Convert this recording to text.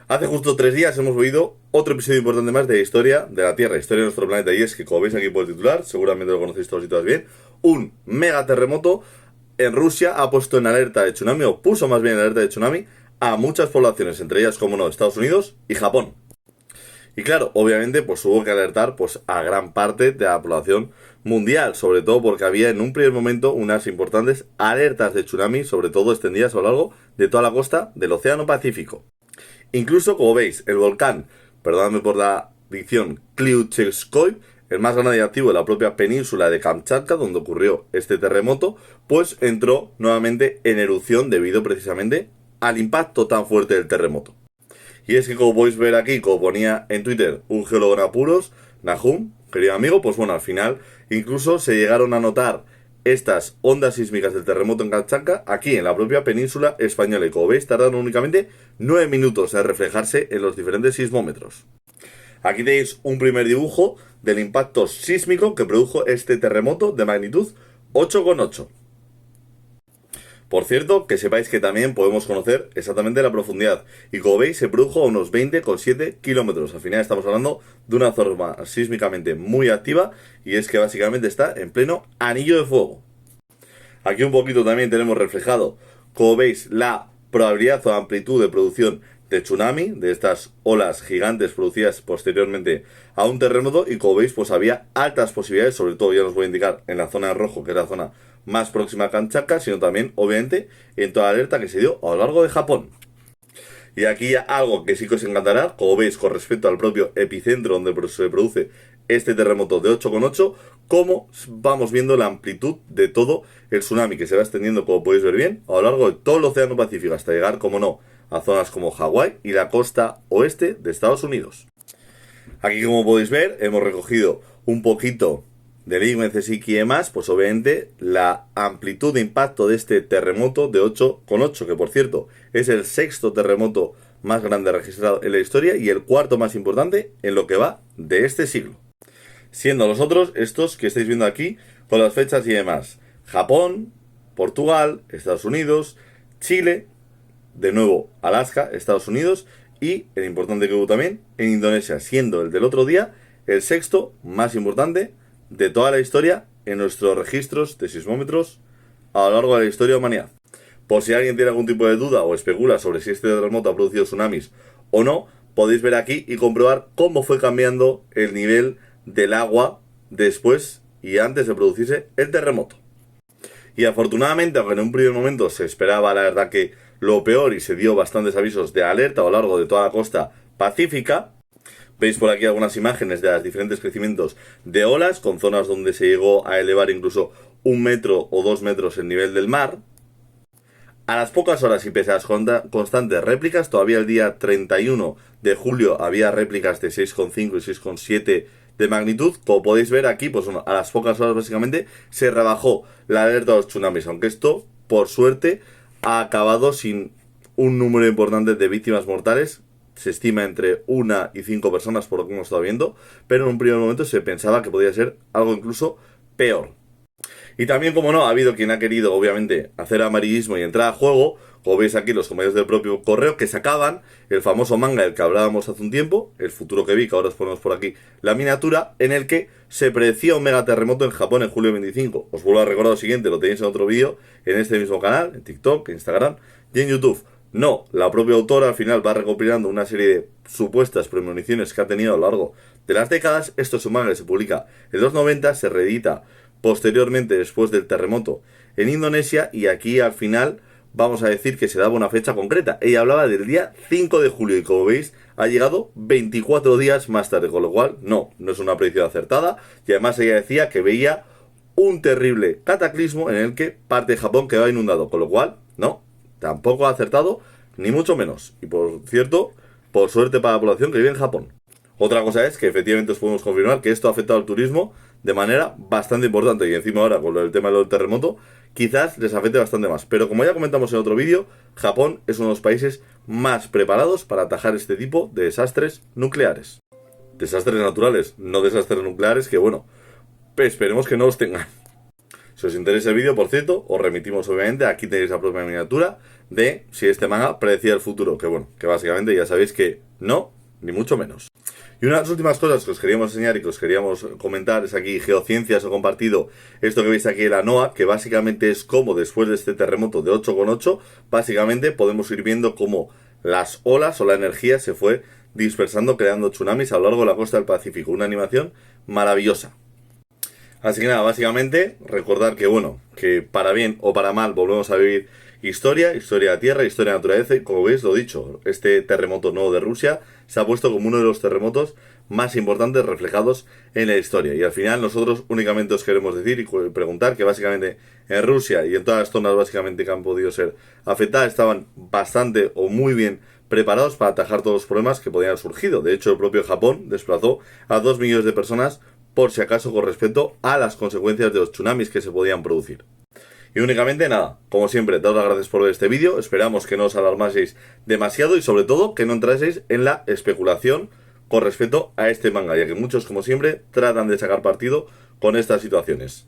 Hace justo 3 días hemos vivido otro episodio importante más de historia de la Tierra, historia de nuestro planeta, y es que, como veis aquí por el titular, seguramente lo conocéis todos y todas bien, un mega terremoto en Rusia ha puesto en alerta de tsunami, o puso más bien en alerta de tsunami, a muchas poblaciones, entre ellas, como no, Estados Unidos y Japón. Y claro, obviamente, pues hubo que alertar pues a gran parte de la población mundial, sobre todo porque había en un primer momento unas importantes alertas de tsunami, sobre todo extendidas a lo largo de toda la costa del Océano Pacífico. Incluso, como veis, el volcán, perdóname por la dicción, Kliuchevskoy, el más grande y activo de la propia península de Kamchatka, donde ocurrió este terremoto, pues entró nuevamente en erupción debido precisamente al impacto tan fuerte del terremoto. Y es que, como podéis ver aquí, como ponía en Twitter un geólogo en apuros, Nahum, querido amigo, pues bueno, al final incluso se llegaron a notar estas ondas sísmicas del terremoto en Kamchatka aquí en la propia península española, y como veis tardaron únicamente 9 minutos en reflejarse en los diferentes sismómetros. Aquí tenéis un primer dibujo del impacto sísmico que produjo este terremoto de magnitud 8,8. Por cierto, que sepáis que también podemos conocer exactamente la profundidad. Y como veis, se produjo a unos 20,7 kilómetros. Al final estamos hablando de una zona sísmicamente muy activa, y es que básicamente está en pleno anillo de fuego. Aquí un poquito también tenemos reflejado, como veis, la probabilidad o amplitud de producción de tsunami, de estas olas gigantes producidas posteriormente a un terremoto, y como veis, pues había altas posibilidades, sobre todo ya os voy a indicar en la zona de rojo, que es la zona más próxima a Kamchatka, sino también, obviamente, en toda la alerta que se dio a lo largo de Japón. Y aquí algo que sí que os encantará, como veis, con respecto al propio epicentro donde se produce este terremoto de 8,8, cómo vamos viendo la amplitud de todo el tsunami que se va extendiendo, como podéis ver bien, a lo largo de todo el Océano Pacífico, hasta llegar, como no, a zonas como Hawái y la costa oeste de Estados Unidos. Aquí, como podéis ver, hemos recogido un poquito del IMCSIC y demás, pues obviamente la amplitud de impacto de este terremoto de 8,8, que por cierto es el sexto terremoto más grande registrado en la historia y el cuarto más importante en lo que va de este siglo. Siendo los otros estos que estáis viendo aquí con las fechas y demás: Japón, Portugal, Estados Unidos, Chile, de nuevo Alaska, Estados Unidos, y el importante que hubo también en Indonesia, siendo el del otro día el sexto más importante de toda la historia en nuestros registros de sismómetros a lo largo de la historia de la humanidad. Por si alguien tiene algún tipo de duda o especula sobre si este terremoto ha producido tsunamis o no, podéis ver aquí y comprobar cómo fue cambiando el nivel del agua después y antes de producirse el terremoto. Y afortunadamente, aunque en un primer momento se esperaba, la verdad, que lo peor, y se dio bastantes avisos de alerta a lo largo de toda la costa pacífica, veis por aquí algunas imágenes de los diferentes crecimientos de olas, con zonas donde se llegó a elevar incluso 1 metro o 2 metros el nivel del mar. A las pocas horas y pese a las constantes réplicas, todavía el día 31 de julio había réplicas de 6,5 y 6,7 de magnitud. Como podéis ver aquí, pues bueno, a las pocas horas básicamente se rebajó la alerta de los tsunamis, aunque esto, por suerte, ha acabado sin un número importante de víctimas mortales. Se estima entre 1 y 5 personas por lo que hemos estado viendo, pero en un primer momento se pensaba que podía ser algo incluso peor. Y también, como no, ha habido quien ha querido, obviamente, hacer amarillismo y entrar a juego. Como veis aquí, los compañeros del propio correo que sacaban el famoso manga del que hablábamos hace un tiempo, El futuro que vi, que ahora os ponemos por aquí la miniatura, en el que se predecía un megaterremoto en Japón en julio 25. Os vuelvo a recordar lo siguiente, lo tenéis en otro vídeo, en este mismo canal, en TikTok, en Instagram y en YouTube. No, la propia autora al final va recopilando una serie de supuestas premoniciones que ha tenido a lo largo de las décadas. Esto es un manga que se publica en los 90, se reedita posteriormente después del terremoto en Indonesia, y aquí al final vamos a decir que se daba una fecha concreta. Ella hablaba del día 5 de julio y, como veis, ha llegado 24 días más tarde, con lo cual no es una predicción acertada, y además ella decía que veía un terrible cataclismo en el que parte de Japón quedaba inundado, con lo cual no, tampoco ha acertado, ni mucho menos. Y por cierto, por suerte para la población que vive en Japón. Otra cosa es que efectivamente os podemos confirmar que esto ha afectado al turismo de manera bastante importante, y encima ahora con el tema del terremoto quizás les afecte bastante más. Pero como ya comentamos en otro vídeo, Japón es uno de los países más preparados para atajar este tipo de desastres nucleares. Desastres naturales, no desastres nucleares, que bueno, esperemos que no los tengan. Si os interesa el vídeo, por cierto, os remitimos obviamente, aquí tenéis la propia miniatura de si este manga predecía el futuro, que bueno, que básicamente ya sabéis que no, ni mucho menos. Y una de las últimas cosas que os queríamos enseñar y que os queríamos comentar es aquí Geociencias ha compartido esto que veis aquí en la NOAA, que básicamente es como después de este terremoto de 8,8, básicamente podemos ir viendo cómo las olas o la energía se fue dispersando, creando tsunamis a lo largo de la costa del Pacífico. Una animación maravillosa. Así que nada, básicamente recordar que bueno, que para bien o para mal volvemos a vivir historia de tierra, historia de naturaleza, y como veis, lo dicho, este terremoto nuevo de Rusia se ha puesto como uno de los terremotos más importantes reflejados en la historia. Y al final nosotros únicamente os queremos decir y preguntar que básicamente en Rusia y en todas las zonas básicamente que han podido ser afectadas estaban bastante o muy bien preparados para atajar todos los problemas que podían haber surgido. De hecho, el propio Japón desplazó a 2 millones de personas por si acaso con respecto a las consecuencias de los tsunamis que se podían producir. Y únicamente nada, como siempre, daos las gracias por ver este vídeo, esperamos que no os alarmaseis demasiado y sobre todo que no entraseis en la especulación con respecto a este manga, ya que muchos, como siempre, tratan de sacar partido con estas situaciones.